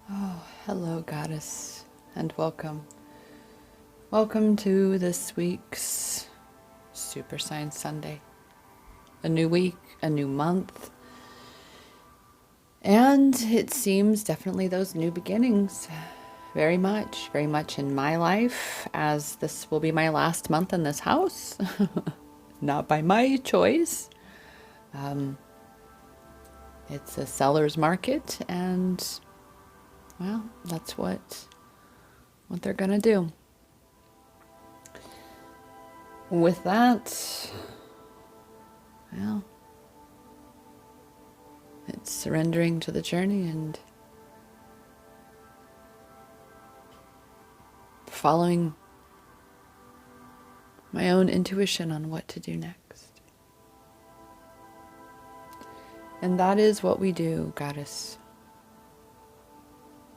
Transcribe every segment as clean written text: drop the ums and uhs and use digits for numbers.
Oh, hello, Goddess, and welcome. Welcome to this week's Super Science Sunday. A new week, a new month, and it seems definitely those new beginnings. Very much in my life, as this will be my last month in this house. Not by my choice. It's a seller's market, and well, that's what they're gonna do. With that, well, it's surrendering to the journey and following my own intuition on what to do next. And that is what we do, Goddess.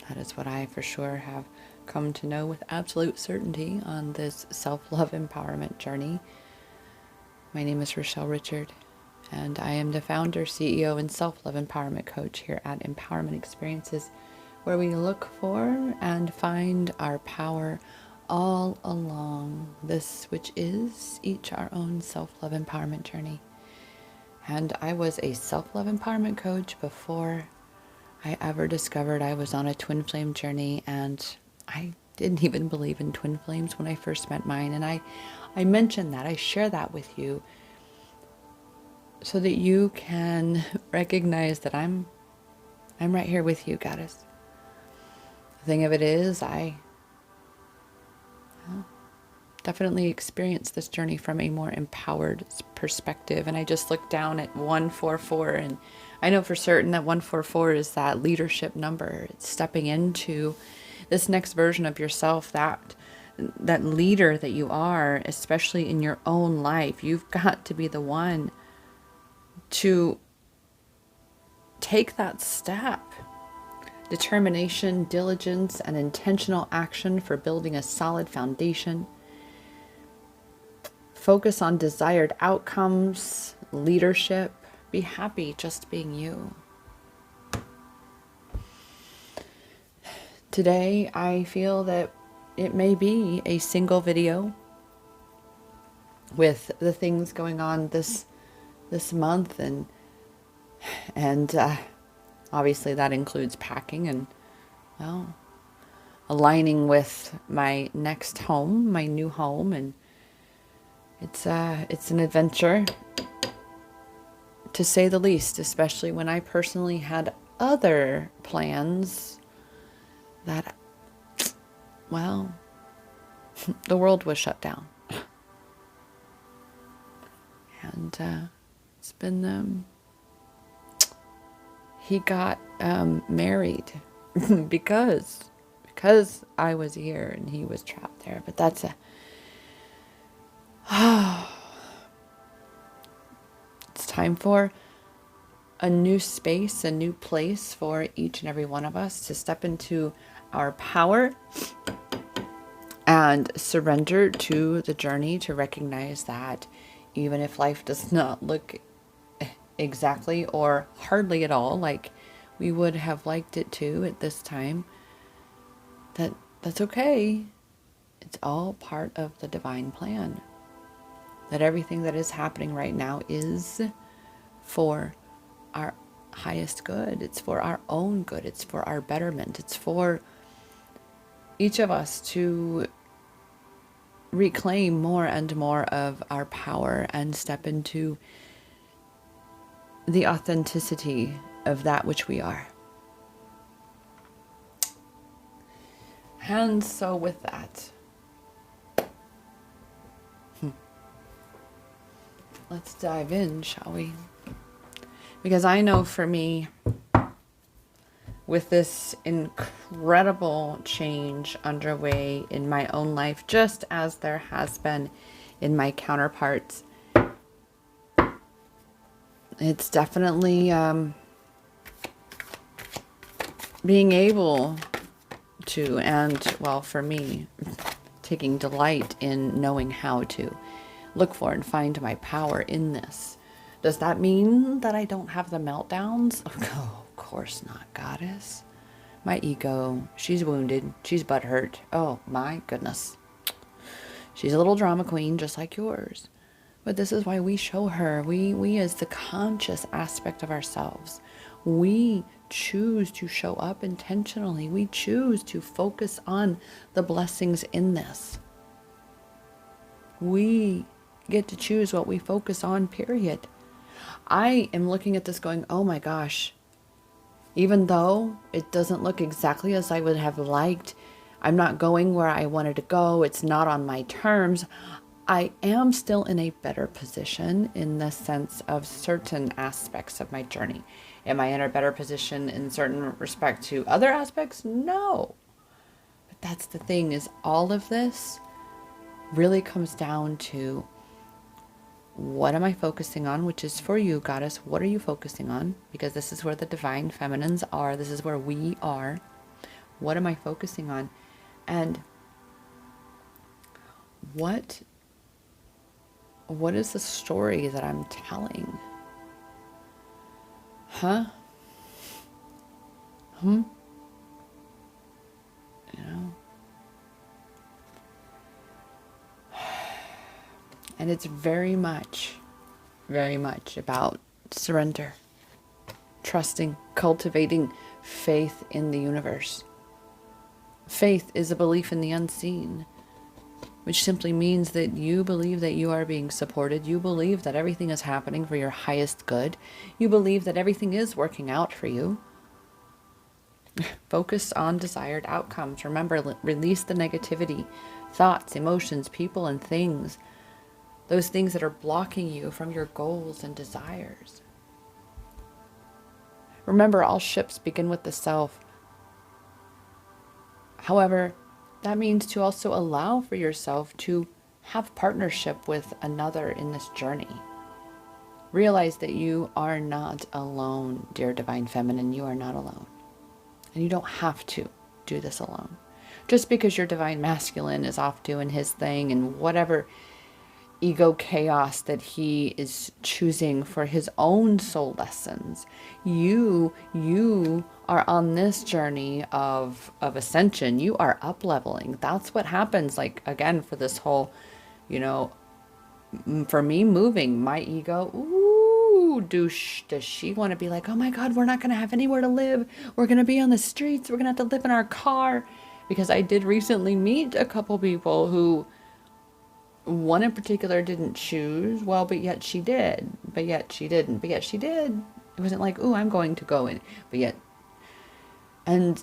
That is what I for sure have come to know with absolute certainty on this self-love empowerment journey. My name is Rochelle Richard, and I am the founder, CEO, and self-love empowerment coach here at Empowerment Experiences, where we look for and find our power all along this, which is each our own self-love empowerment journey. And I was a self-love empowerment coach before I ever discovered I was on a twin flame journey, and I didn't even believe in twin flames when I first met mine. And I mention that, I share that with you so that you can recognize that I'm right here with you, Goddess. The thing of it is, I definitely experienced this journey from a more empowered perspective. And I just looked down at 144, and I know for certain that 144 is that leadership number. It's stepping into this next version of yourself, that leader that you are, especially in your own life. You've got to be the one to take that step. Determination, diligence, and intentional action for building a solid foundation. Focus on desired outcomes, leadership. Be happy just being you. Today, I feel that it may be a single video with the things going on this month, and obviously that includes packing and, well, aligning with my next home, my new home, and it's an adventure, to say the least, especially when I personally had other plans that, well, the world was shut down. And it's been, he got married because I was here and he was trapped there. But that's it's time for a new space, a new place for each and every one of us to step into our power and surrender to the journey, to recognize that even if life does not look exactly or hardly at all like we would have liked it to at this time, that's okay. It's all part of the divine plan. That everything that is happening right now is for our highest good. It's for our own good. It's for our betterment. It's for each of us to reclaim more and more of our power and step into the authenticity of that which we are. And so with that, let's dive in, shall we? Because I know for me, with this incredible change underway in my own life, just as there has been in my counterparts, it's definitely being able to, and, well, for me, taking delight in knowing how to look for and find my power in this. Does that mean that I don't have the meltdowns? Oh, of course not, Goddess. My ego, she's wounded. She's butthurt. Oh my goodness. She's a little drama queen just like yours. But this is why we show her. We as the conscious aspect of ourselves, we choose to show up intentionally. We choose to focus on the blessings in this. We get to choose what we focus on, period. I am looking at this going, oh my gosh, even though it doesn't look exactly as I would have liked, I'm not going where I wanted to go, it's not on my terms, I am still in a better position in the sense of certain aspects of my journey. Am I in a better position in certain respect to other aspects? No. But that's the thing, is all of this really comes down to, what am I focusing on? Which is for you, Goddess. What are you focusing on? Because this is where the divine feminines are. This is where we are. What am I focusing on? And what is the story that I'm telling? Huh? You know? And it's very much about surrender, trusting, cultivating faith in the universe. Faith is a belief in the unseen, which simply means that you believe that you are being supported. You believe that everything is happening for your highest good. You believe that everything is working out for you. Focus on desired outcomes. Remember, release the negativity, thoughts, emotions, people, and things. Those things that are blocking you from your goals and desires. Remember, all ships begin with the self. However, that means to also allow for yourself to have partnership with another in this journey. Realize that you are not alone, dear Divine Feminine. You are not alone. And you don't have to do this alone. Just because your Divine Masculine is off doing his thing and whatever ego chaos that he is choosing for his own soul lessons, you are on this journey of ascension. You are up leveling. That's what happens. Like, again, for this whole, for me moving, my ego, does she want to be like, oh my God, we're not going to have anywhere to live. We're going to be on the streets. We're going to have to live in our car. Because I did recently meet a couple people who, one in particular didn't choose, well, but yet she did, but yet she didn't, but yet she did. It wasn't like, oh, I'm going to go in, but yet. And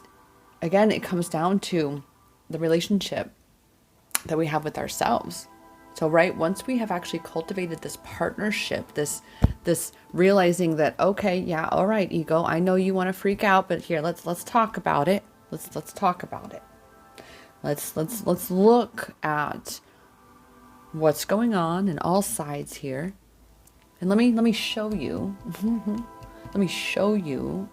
again, it comes down to the relationship that we have with ourselves. So, right, once we have actually cultivated this partnership, this realizing that, okay, yeah, all right, ego, I know you want to freak out, but here, let's talk about it. Let's talk about it. Let's look at what's going on in all sides here, and let me show you let me show you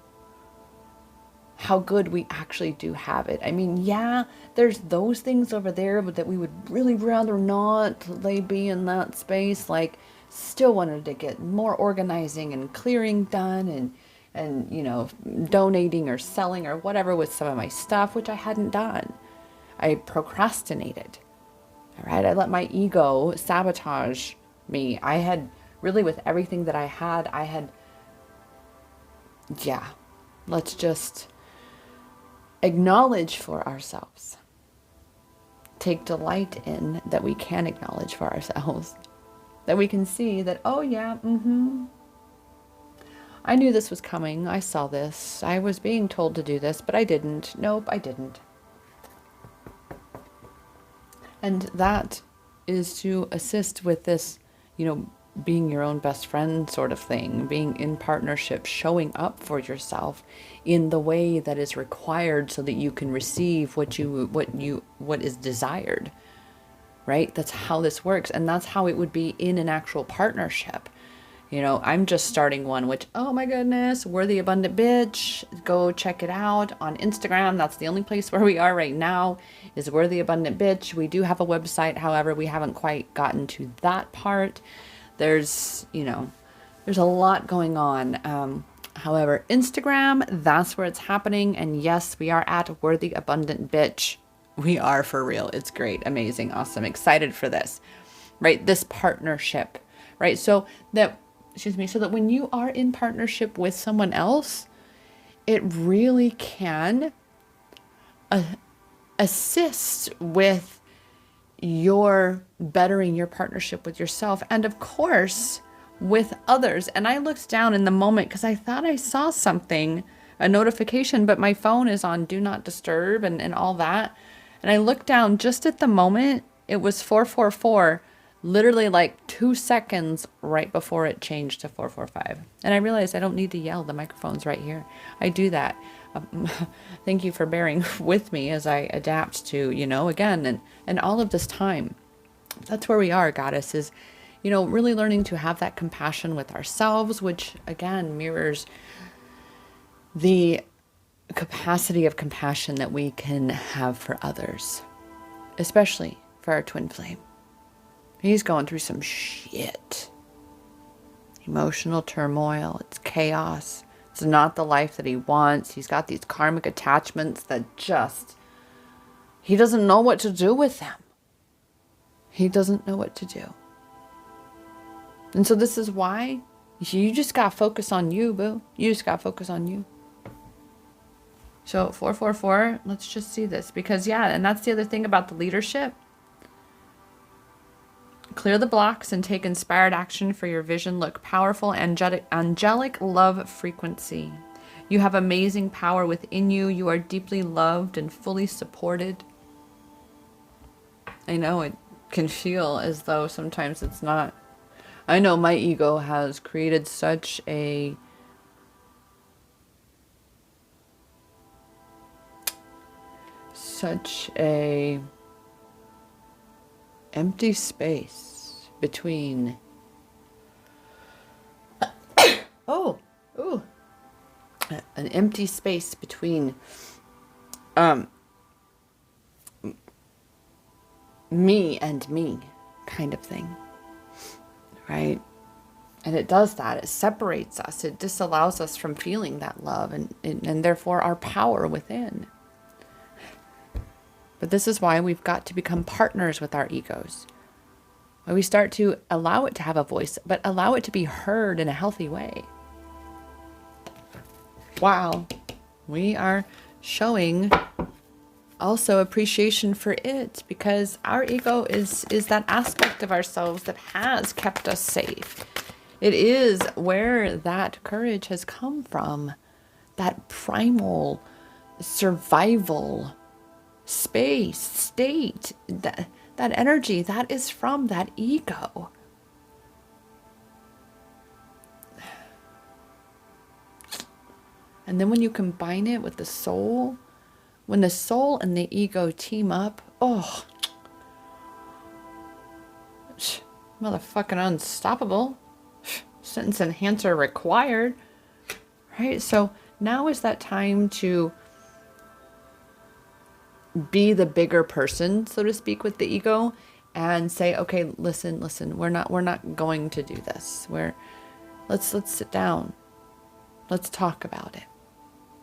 how good we actually do have it. I mean, yeah, there's those things over there, but that we would really rather not they be in that space. Like, still wanted to get more organizing and clearing done, and donating or selling or whatever with some of my stuff, which I hadn't done. I procrastinated. All right, I let my ego sabotage me. I had really, with everything that I had, let's just acknowledge for ourselves. Take delight in that we can acknowledge for ourselves. That we can see that, oh yeah, I knew this was coming. I saw this. I was being told to do this, but I didn't. Nope, I didn't. And that is to assist with this, being your own best friend sort of thing, being in partnership, showing up for yourself in the way that is required so that you can receive what is desired, right? That's how this works. And that's how it would be in an actual partnership. I'm just starting one, which, oh my goodness, Worthy Abundant Bitch. Go check it out on Instagram. That's the only place where we are right now, is Worthy Abundant Bitch. We do have a website. However, we haven't quite gotten to that part. There's a lot going on. However, Instagram, that's where it's happening. And yes, we are at Worthy Abundant Bitch. We are for real. It's great, amazing, awesome, excited for this, right? This partnership, right? So that when you are in partnership with someone else, it really can assist with your bettering your partnership with yourself and of course with others. And I looked down in the moment because I thought I saw something, a notification, but my phone is on do not disturb and all that. And I looked down just at the moment, it was 444, literally like 2 seconds right before it changed to 445. And I realized I don't need to yell, the microphone's right here. I do that. Thank you for bearing with me as I adapt to, again, and all of this time. That's where we are, Goddess, is, really learning to have that compassion with ourselves, which again mirrors the capacity of compassion that we can have for others, especially for our twin flame. He's going through some shit. Emotional turmoil, it's chaos. It's not the life that he wants. He's got these karmic attachments that he doesn't know what to do with them. He doesn't know what to do. And so this is why you just got to focus on you, boo. You just got to focus on you. So 444, let's just see this. Because and that's the other thing about the leadership. Clear the blocks and take inspired action for your vision. Look powerful, angelic love frequency. You have amazing power within you. You are deeply loved and fully supported. I know it can feel as though sometimes it's not. I know my ego has created such a empty space between an empty space between me and me kind of thing, right? And it does that. It separates us. It disallows us from feeling that love and therefore our power within. But this is why we've got to become partners with our egos. Why we start to allow it to have a voice, but allow it to be heard in a healthy way. Wow. We are showing also appreciation for it, because our ego is that aspect of ourselves that has kept us safe. It is where that courage has come from, that primal survival space, state, that energy, that is from that ego. And then when you combine it with the soul, when the soul and the ego team up, motherfucking unstoppable. Sentence enhancer required. Right? So now is that time to be the bigger person, so to speak, with the ego and say, okay, listen, we're not going to do this. Let's sit down. Let's talk about it.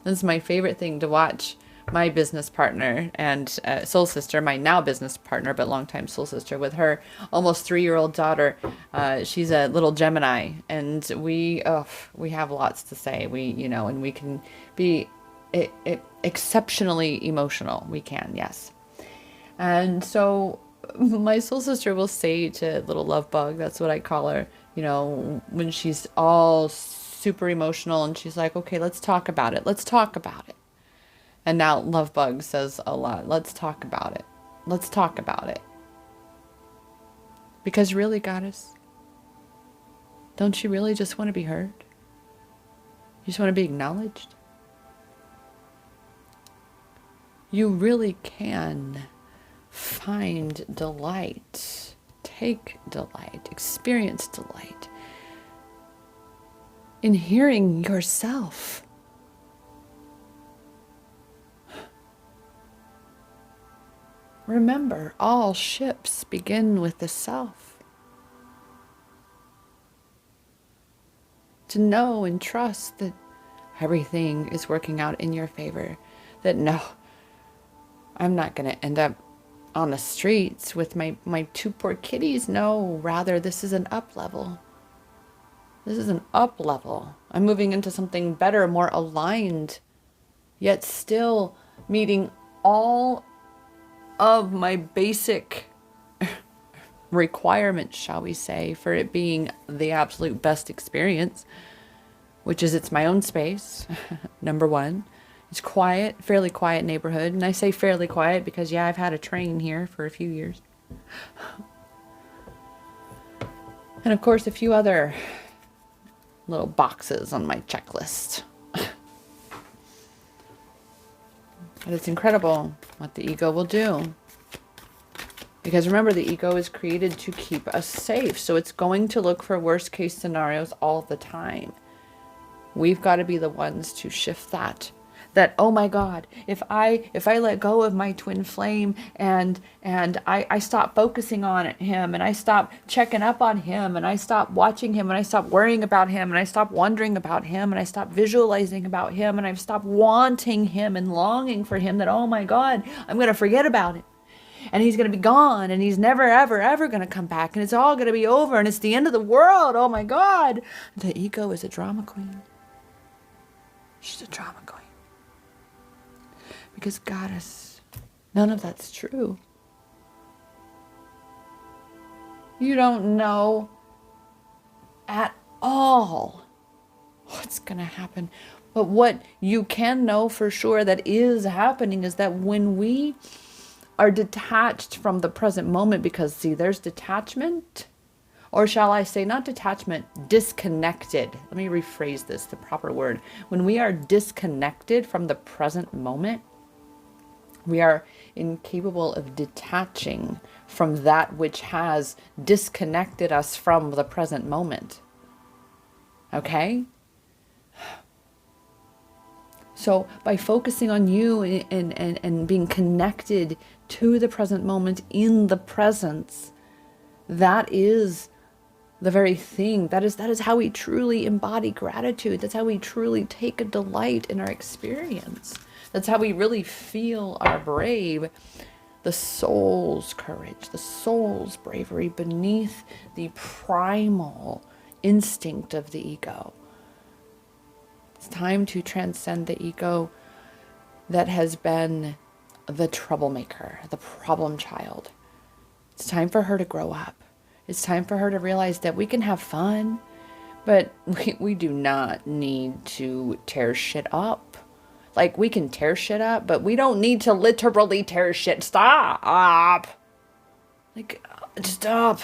This is my favorite thing to watch. My business partner and soul sister, my now business partner, but longtime soul sister, with her almost 3-year-old daughter. She's a little Gemini, and we have lots to say. And we can be exceptionally emotional. We can, yes. And so my soul sister will say to little love bug, that's what I call her, when she's all super emotional and she's like, okay, let's talk about it. And now love bug says a lot. Let's talk about it. Because really, Goddess, don't you really just want to be heard? You just want to be acknowledged? You really can find delight, take delight, experience delight in hearing yourself. Remember, all ships begin with the self. To know and trust that everything is working out in your favor. That no, I'm not going to end up on the streets with my two poor kitties. No, rather this is an up level. This is an up level. I'm moving into something better, more aligned, yet still meeting all of my basic requirements, shall we say, for it being the absolute best experience, which is it's my own space, number one. It's quiet, fairly quiet neighborhood. And I say fairly quiet because, yeah, I've had a train here for a few years. And of course, a few other little boxes on my checklist. But it's incredible what the ego will do. Because remember, the ego is created to keep us safe. So it's going to look for worst case scenarios all the time. We've got to be the ones to shift that. That, oh my God, if I let go of my twin flame and I stop focusing on him, and I stop checking up on him, and I stop watching him, and I stop worrying about him, and I stop wondering about him, and I stop visualizing about him, and I stop wanting him and longing for him, that, oh my God, I'm going to forget about him. And he's going to be gone, and he's never, ever, ever going to come back, and it's all going to be over, and it's the end of the world. Oh my God. The ego is a drama queen. She's a drama queen. Because goddess, none of that's true. You don't know at all what's going to happen. But what you can know for sure that is happening is that when we are detached from the present moment, because see, there's detachment, or shall I say not detachment, disconnected. Let me rephrase this, the proper word. When we are disconnected from the present moment, we are incapable of detaching from that which has disconnected us from the present moment. Okay? So by focusing on you and being connected to the present moment in the presence, that is the very thing. That is how we truly embody gratitude. That's how we truly take a delight in our experience. That's how we really feel our brave, the soul's courage, the soul's bravery beneath the primal instinct of the ego. It's time to transcend the ego that has been the troublemaker, the problem child. It's time for her to grow up. It's time for her to realize that we can have fun, but we do not need to tear shit up. Like, we can tear shit up, but we don't need to literally tear shit. Stop. Like, stop.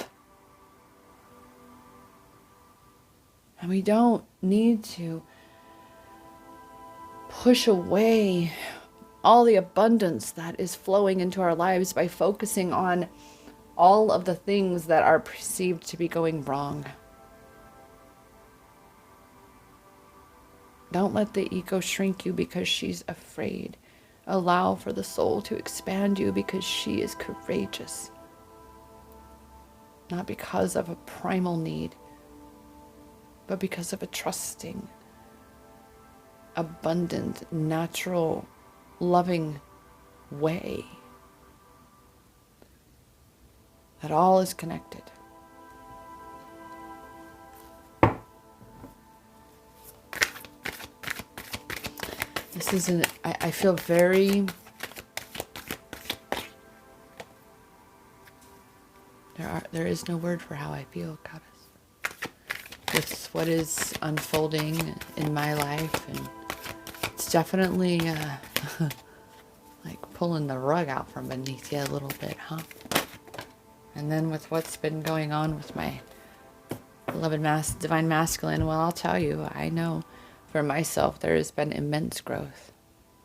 And we don't need to push away all the abundance that is flowing into our lives by focusing on all of the things that are perceived to be going wrong. Don't let the ego shrink you because she's afraid. Allow for the soul to expand you because she is courageous. Not because of a primal need, but because of a trusting, abundant, natural, loving way. That all is connected. This is I feel very, there is no word for how I feel, Goddess. With what is unfolding in my life, and it's definitely like pulling the rug out from beneath you a little bit, huh? And then with what's been going on with my beloved divine masculine, well, I'll tell you, I know for myself there has been immense growth.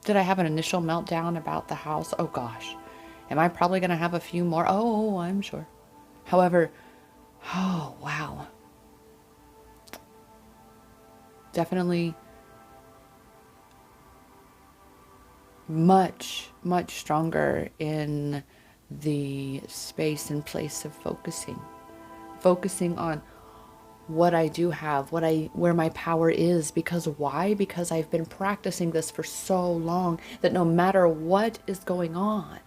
Did I have an initial meltdown about the house? Oh gosh. Am I probably going to have a few more? Oh, I'm sure. However, oh wow. Definitely much, much stronger in the space and place of focusing on what I do have, where my power is. Because why? Because I've been practicing this for so long that no matter what is going on,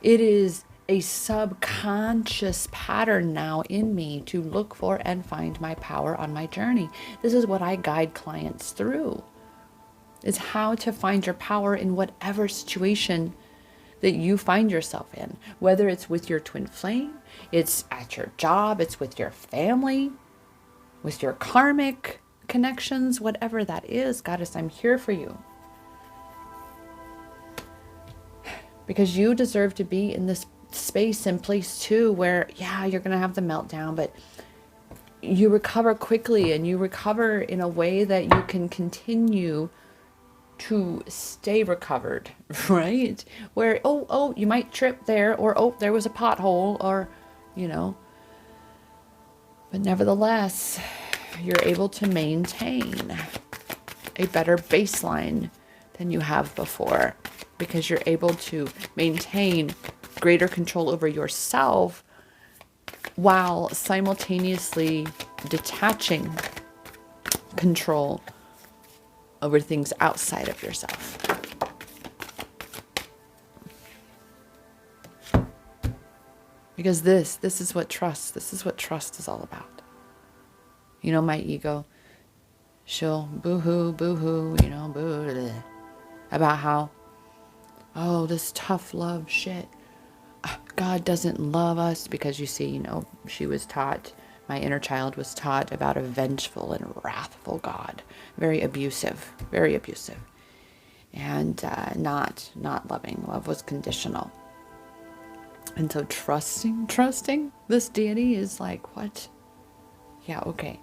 it is a subconscious pattern now in me to look for and find my power on my journey. This is what I guide clients through, is how to find your power in whatever situation that you find yourself in, whether it's with your twin flame, it's at your job, it's with your family, with your karmic connections, whatever that is. Goddess, I'm here for you. Because you deserve to be in this space and place too, where, yeah, you're going to have the meltdown, but you recover quickly and you recover in a way that you can continue to stay recovered, right? Where, oh, you might trip there, or, oh, there was a pothole, or, but nevertheless, you're able to maintain a better baseline than you have before, because you're able to maintain greater control over yourself while simultaneously detaching control over things outside of yourself. Because this is what trust is all about. My ego, she'll boo-hoo, boo, about how, oh, this tough love shit. God doesn't love us, because you see, she was taught, my inner child was taught about a vengeful and wrathful God, very abusive, and not loving. Love was conditional. And so trusting this deity is like, what? Yeah, okay.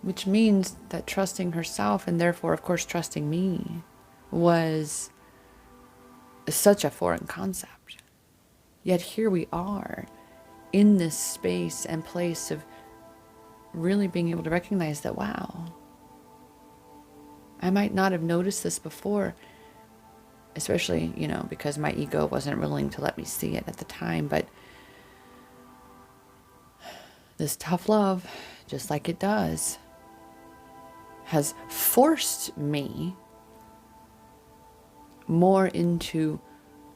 Which means that trusting herself, and therefore, of course, trusting me, was such a foreign concept. Yet here we are in this space and place of really being able to recognize that, wow, I might not have noticed this before, especially, because my ego wasn't willing to let me see it at the time. But this tough love, just like it does, has forced me more into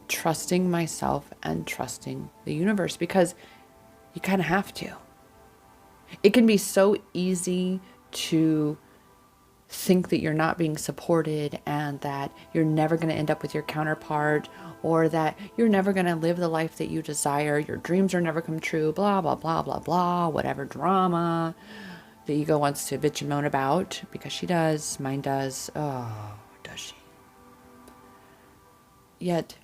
trusting myself and trusting the universe, because you kind of have to. It can be so easy to think that you're not being supported, and that you're never going to end up with your counterpart, or that you're never going to live the life that you desire, your dreams are never come true, blah, blah, blah, blah, blah, whatever drama the ego wants to bitch and moan about, because she does, mine does. Oh, does she? Yet,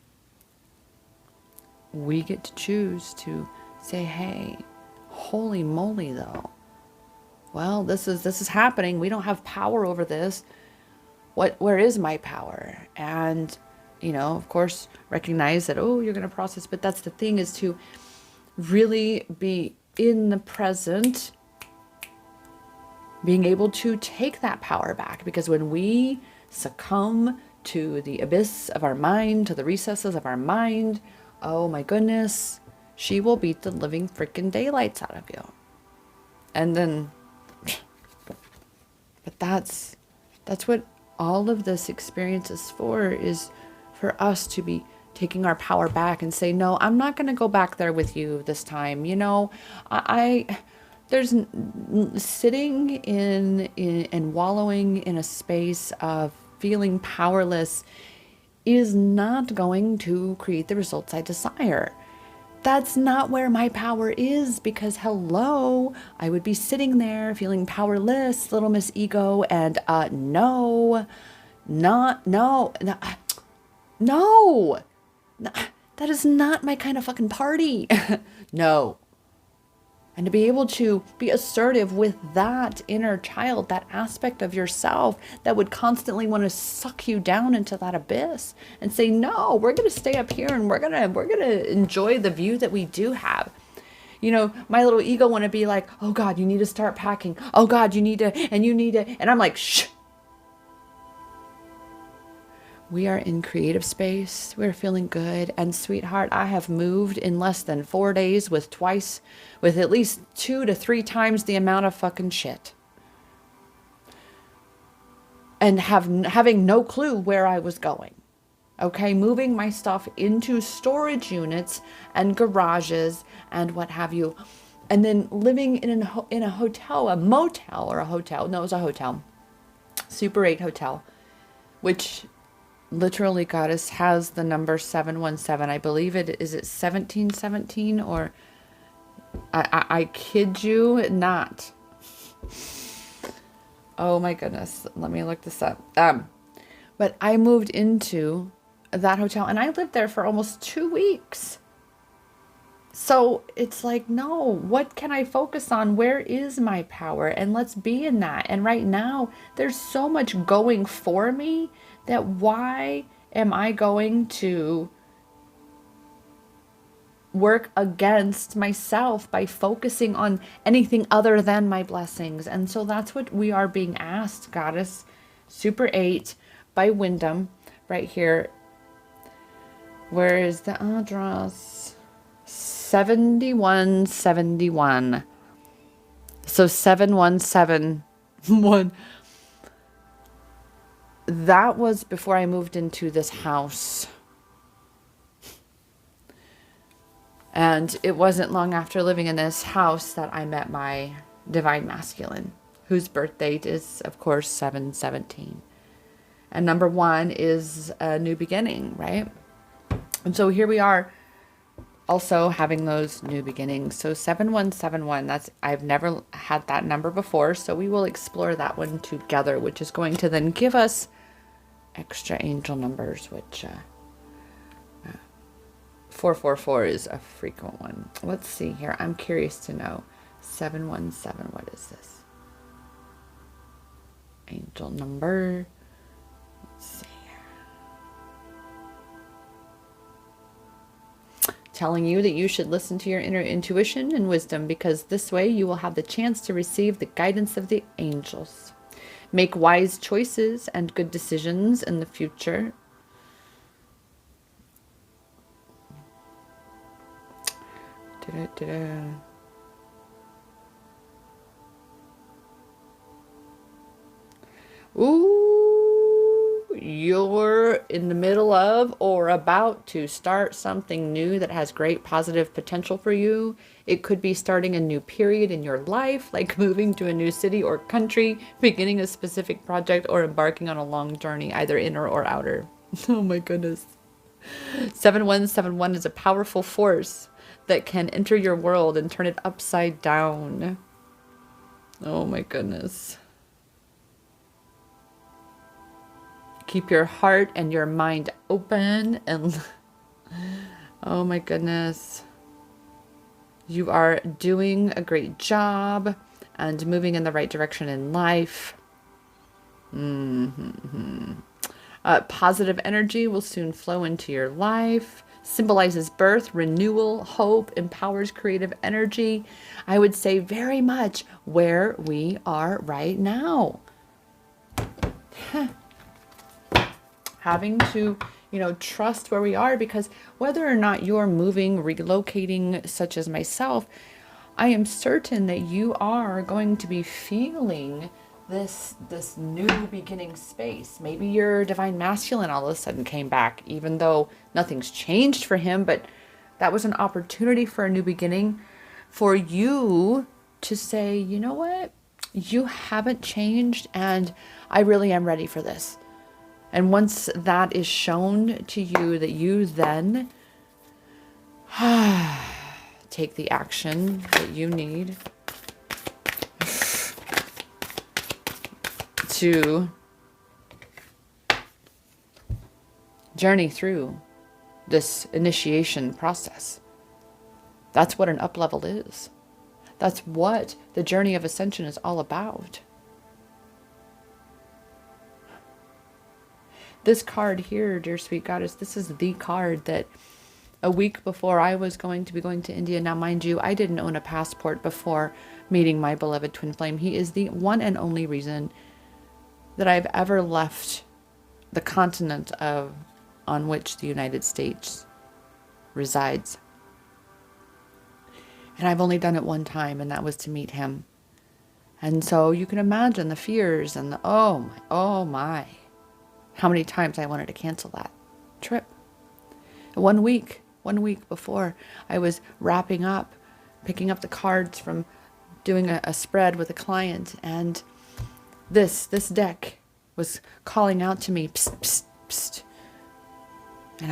we get to choose to say, hey, holy moly though. Well, this is happening. We don't have power over this. Where is my power? And, of course, recognize that, oh, you're going to process. But that's the thing, is to really be in the present, being able to take that power back. Because when we succumb to the abyss of our mind, to the recesses of our mind, oh my goodness, she will beat the living freaking daylights out of you. And then, but that's what all of this experience is for, is for us to be taking our power back and say, no, I'm not going to go back there with you this time. There's sitting in and wallowing in a space of feeling powerless is not going to create the results I desire. That's not where my power is, because hello, I would be sitting there feeling powerless, little Miss Ego, and no, that is not my kind of fucking party. No. And to be able to be assertive with that inner child, that aspect of yourself that would constantly want to suck you down into that abyss, and say, no, we're going to stay up here, and we're going to enjoy the view that we do have. My little ego want to be like, oh God, you need to start packing. Oh God, you need to. And I'm like, shh. We are in creative space. We're feeling good. And sweetheart, I have moved in less than 4 days with at least 2 to 3 times the amount of fucking shit. And having no clue where I was going. Okay, moving my stuff into storage units and garages and what have you. And then living in a hotel, a motel or a hotel. No, it was a hotel. Super 8 hotel, which literally, goddess, has the number 717. I believe it 1717, or I kid you not. Oh my goodness, let me look this up. But I moved into that hotel and I lived there for almost 2 weeks. So it's like, no, what can I focus on? Where is my power? And let's be in that. And right now, there's so much going for me that why am I going to work against myself by focusing on anything other than my blessings? And so that's what we are being asked, Goddess. Super 8 by Wyndham, right here. Where is the address? 7171. So 7171. That was before I moved into this house. And it wasn't long after living in this house that I met my divine masculine, whose birth date is, of course, 7/17. And number 1 is a new beginning, right? And so here we are, also having those new beginnings. So 7171, I've never had that number before, so we will explore that one together, which is going to then give us extra angel numbers, which 444 is a frequent one. Let's see here. I'm curious to know. 717, what is this? Angel number. Let's see. Telling you that you should listen to your inner intuition and wisdom, because this way you will have the chance to receive the guidance of the angels. Make wise choices and good decisions in the future. Ooh, you're in the middle of or about to start something new that has great positive potential for you. It could be starting a new period in your life, like moving to a new city or country, beginning a specific project, or embarking on a long journey, either inner or outer. Oh my goodness. 7171 is a powerful force that can enter your world and turn it upside down. Oh my goodness. Keep your heart and your mind open, and oh my goodness. You are doing a great job and moving in the right direction in life. Positive energy will soon flow into your life. Symbolizes birth, renewal, hope, empowers creative energy. I would say very much where we are right now. Having to, trust where we are, because whether or not you're moving, relocating, such as myself, I am certain that you are going to be feeling this new beginning space. Maybe your divine masculine all of a sudden came back, even though nothing's changed for him, but that was an opportunity for a new beginning, for you to say, you know what, you haven't changed, and I really am ready for this. And once that is shown to you, that you then take the action that you need to journey through this initiation process. That's what an up level is. That's what the journey of ascension is all about. This card here, dear sweet goddess, this is the card that a week before I was going to be going to India. Now, mind you, I didn't own a passport before meeting my beloved twin flame. He is the one and only reason that I've ever left the continent on which the United States resides. And I've only done it one time, and that was to meet him. And so you can imagine the fears and the, oh my, how many times I wanted to cancel that trip. 1 week before I was wrapping up, picking up the cards from doing a spread with a client, and this deck was calling out to me, psst, psst, psst. And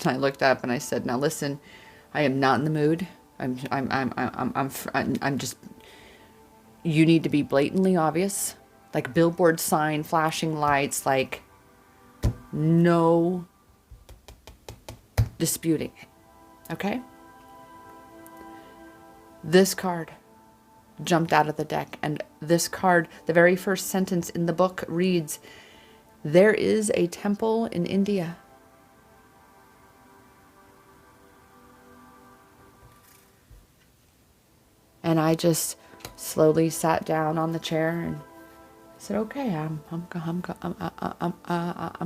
I looked up and I said, now listen, I am not in the mood. I'm just, you need to be blatantly obvious, like billboard sign, flashing lights, like no disputing it. Okay? This card jumped out of the deck, and this card, the very first sentence in the book reads, "There is a temple in India." And I just slowly sat down on the chair and said, "Okay, I'm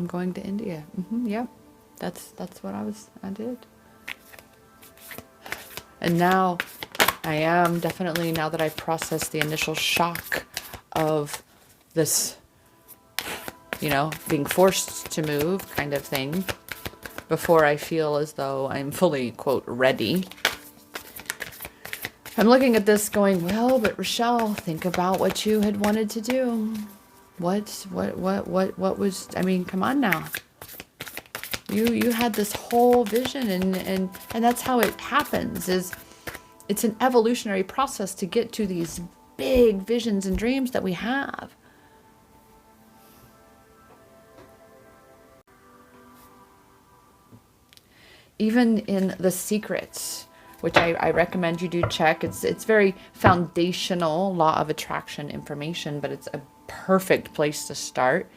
going to India." Yeah, that's what I did. And now I am definitely, now that I've processed the initial shock of this, being forced to move kind of thing, before I feel as though I'm fully, quote, ready. I'm looking at this going, well, but Rochelle, think about what you had wanted to do. What was, come on now. You had this whole vision, and that's how it happens, is it's an evolutionary process to get to these big visions and dreams that we have. Even in The Secret, which I recommend you do check. It's very foundational law of attraction information, but it's a perfect place to start.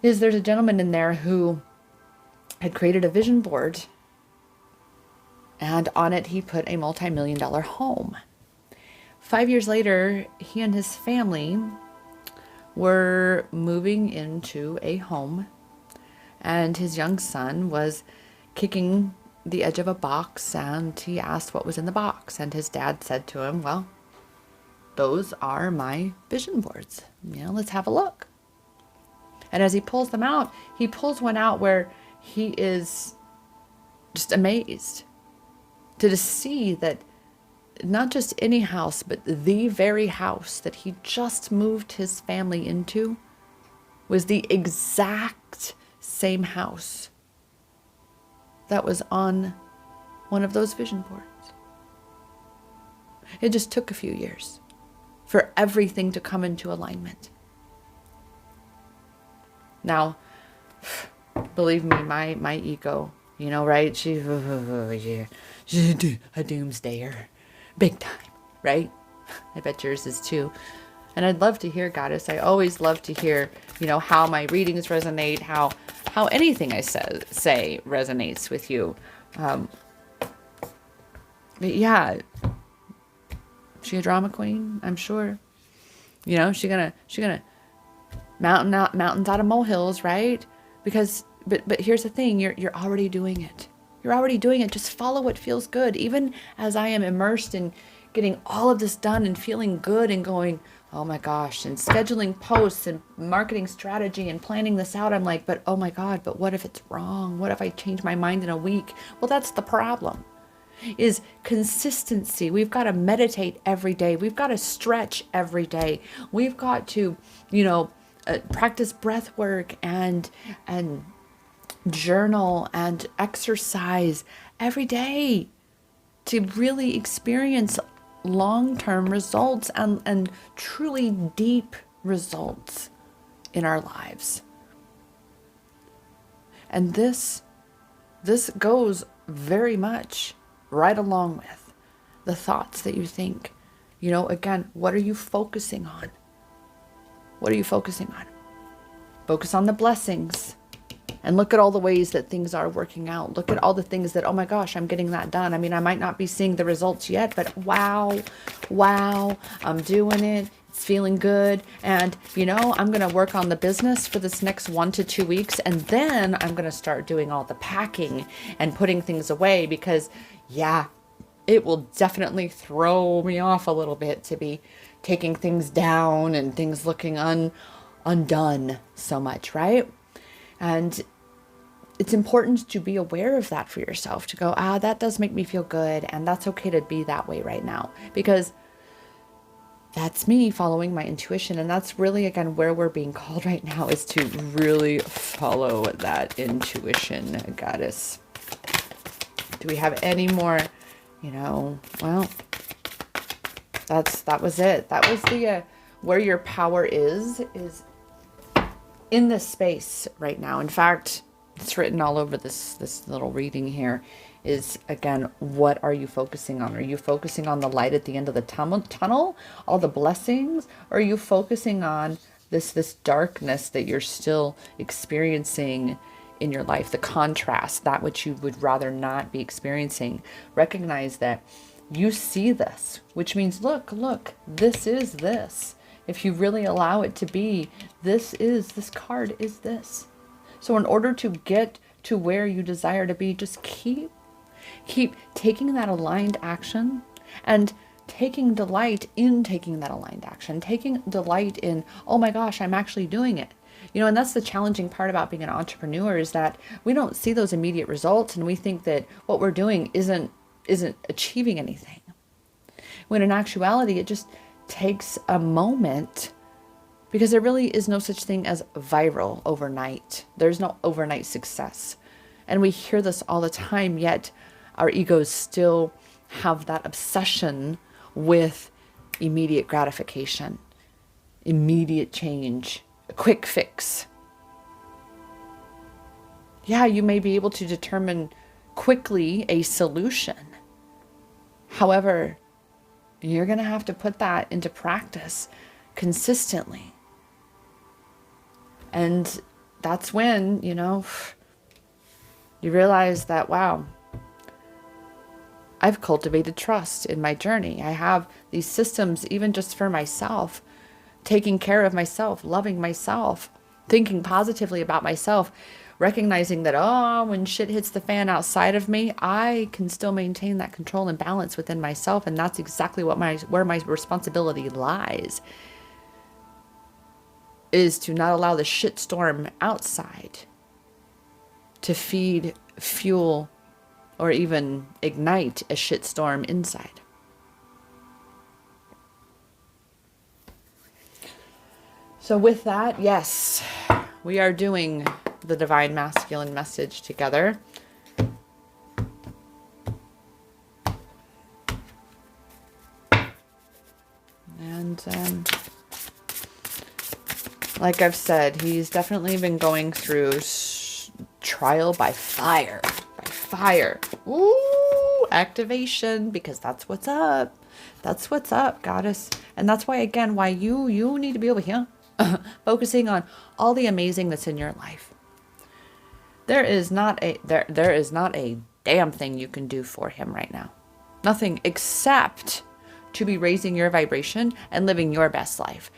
There's a gentleman in there who had created a vision board, and on it he put a multi-million-dollar home. 5 years later, he and his family were moving into a home, and his young son was kicking the edge of a box, and he asked what was in the box, and his dad said to him, well, those are my vision boards. Let's have a look. And as he pulls them out, he pulls one out where he is just amazed to see that not just any house, but the very house that he just moved his family into was the exact same house that was on one of those vision boards. It just took a few years for everything to come into alignment. Now, believe me, my ego, right? She's a doomsdayer, big time, right? I bet yours is too. And I'd love to hear, Goddess. I always love to hear, how my readings resonate, how anything I say resonates with you. But yeah, she a drama queen, I'm sure. She gonna mountains out of molehills, right? Because but here's the thing, you're already doing it. You're already doing it. Just follow what feels good. Even as I am immersed in getting all of this done and feeling good and going, oh my gosh, and scheduling posts and marketing strategy and planning this out, I'm like, but oh my God, but what if it's wrong? What if I change my mind in a week? Well, that's the problem, is consistency. We've got to meditate every day. We've got to stretch every day. We've got to, practice breath work and journal and exercise every day to really experience long-term results and truly deep results in our lives. And this goes very much right along with the thoughts that you think. Again, what are you focusing on? What are you focusing on? Focus on the blessings. And look at all the ways that things are working out. Look at all the things that, oh my gosh, I'm getting that done. I might not be seeing the results yet, but wow, I'm doing it. it's feeling good. And, I'm going to work on the business for this next 1 to 2 weeks. And then I'm going to start doing all the packing and putting things away because, yeah, it will definitely throw me off a little bit to be taking things down and things looking undone so much, right? And it's important to be aware of that for yourself, to go, that does make me feel good. And that's okay to be that way right now, because that's me following my intuition. And that's really, again, where we're being called right now, is to really follow that intuition, goddess. Do we have any more, well, that was it. That was the, where your power is in this space right now. In fact, it's written all over this little reading here, is, again, what are you focusing on? Are you focusing on the light at the end of the tunnel, all the blessings? Or are you focusing on this darkness that you're still experiencing in your life, the contrast, that which you would rather not be experiencing? Recognize that you see this, which means, look, this is this. If you really allow it to be, this card is this. So in order to get to where you desire to be, just keep taking that aligned action and taking delight in taking that aligned action, taking delight in, oh my gosh, I'm actually doing it. And that's the challenging part about being an entrepreneur, is that we don't see those immediate results, and we think that what we're doing isn't achieving anything. When in actuality, it just takes a moment, because there really is no such thing as viral overnight. There's no overnight success. And we hear this all the time, yet our egos still have that obsession with immediate gratification, immediate change, a quick fix. Yeah, you may be able to determine quickly a solution. However, you're going to have to put that into practice consistently. And that's when, you realize that, wow, I've cultivated trust in my journey. I have these systems, even just for myself, taking care of myself, loving myself, thinking positively about myself, recognizing that, when shit hits the fan outside of me, I can still maintain that control and balance within myself. And that's exactly where my responsibility lies, is to not allow the shitstorm outside to feed, fuel, or even ignite a shitstorm inside. So with that, yes, we are doing the Divine Masculine message together. And like I've said, he's definitely been going through trial by fire. Ooh, activation, because that's what's up. That's what's up, goddess. And that's why, again, why you need to be over here focusing on all the amazing that's in your life. There is not a damn thing you can do for him right now. Nothing except to be raising your vibration and living your best life,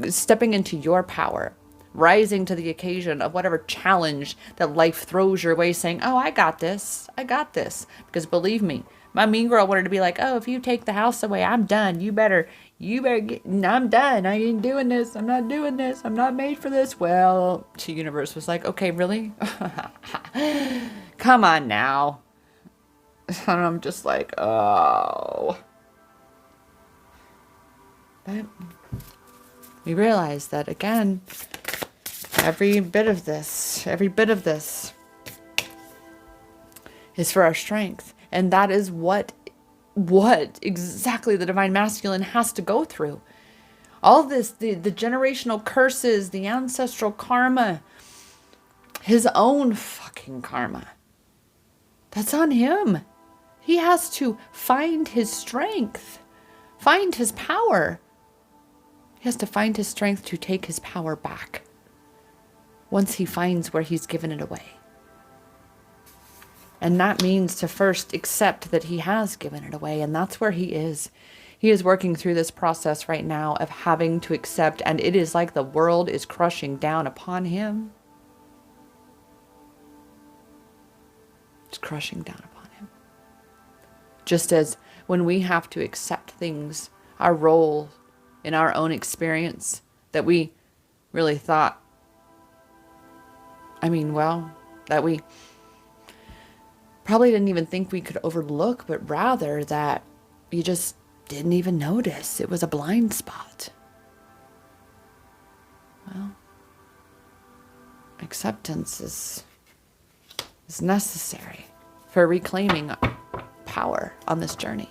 stepping into your power, rising to the occasion of whatever challenge that life throws your way, saying, I got this. Because believe me, my mean girl wanted to be like, if you take the house away, I'm done. You better get, I'm done. I ain't doing this. I'm not doing this. I'm not made for this. Well, the universe was like, okay, really? Come on now. And I'm just like, oh. But we realize that, again, every bit of this is for our strength. And that is what exactly the Divine Masculine has to go through. All this, the generational curses, the ancestral karma, his own fucking karma. That's on him. He has to find his strength, find his power. He has to find his strength to take his power back once he finds where he's given it away. And that means to first accept that he has given it away. And that's where he is. He is working through this process right now of having to accept, and it is like the world is crushing down upon him. It's crushing down upon him. Just as when we have to accept things, our role in our own experience that we really thought, that we probably didn't even think we could overlook, but rather that you just didn't even notice. It was a blind spot. Well, acceptance is necessary for reclaiming power on this journey.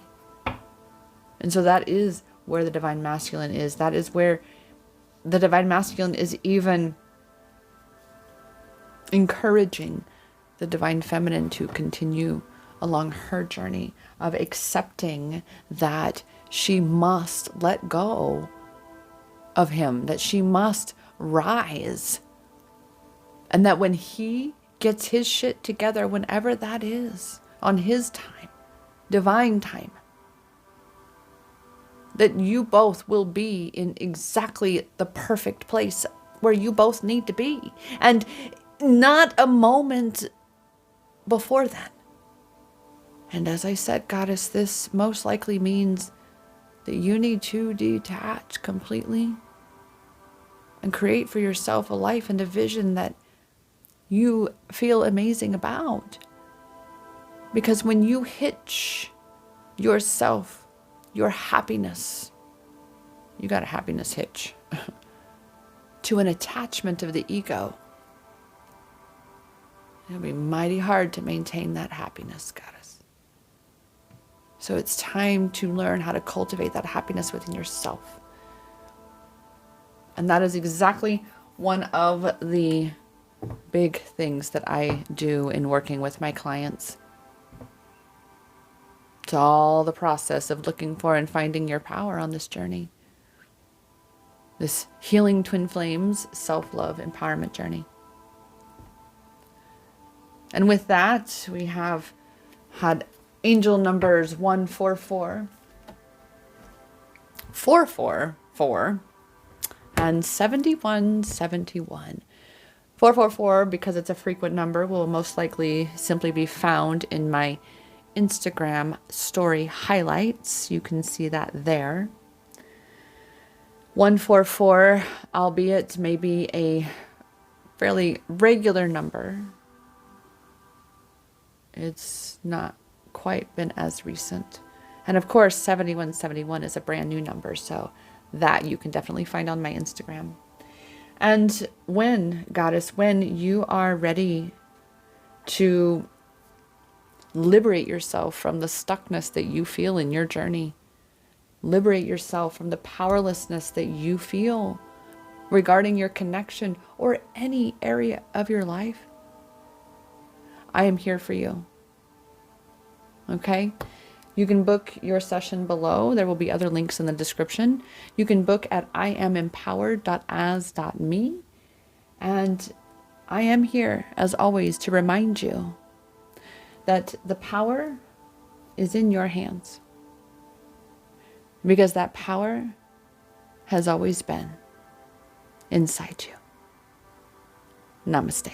And so that is where the divine masculine is. That is where the divine masculine is even encouraging the divine feminine to continue along her journey of accepting that she must let go of him, that she must rise. And that when he gets his shit together, whenever that is, on his time, divine time, that you both will be in exactly the perfect place where you both need to be. And not a moment before then. And as I said, Goddess, this most likely means that you need to detach completely and create for yourself a life and a vision that you feel amazing about. Because when you hitch yourself, your happiness, you got a happiness hitch, to an attachment of the ego, it'll be mighty hard to maintain that happiness, Goddess. So it's time to learn how to cultivate that happiness within yourself. And that is exactly one of the big things that I do in working with my clients. It's all the process of looking for and finding your power on this journey. This healing twin flames, self-love, empowerment journey. And with that, we have had angel numbers 144, 444, and 7171. 444, because it's a frequent number, will most likely simply be found in my Instagram story highlights. You can see that there. 144, albeit maybe a fairly regular number. It's not quite been as recent. And of course, 7171 is a brand new number, so that you can definitely find on my Instagram. And when, Goddess, when you are ready to liberate yourself from the stuckness that you feel in your journey, liberate yourself from the powerlessness that you feel regarding your connection or any area of your life, I am here for you. Okay? You can book your session below. There will be other links in the description. You can book at iamempowered.as.me. And I am here, as always, to remind you that the power is in your hands. Because that power has always been inside you. Namaste.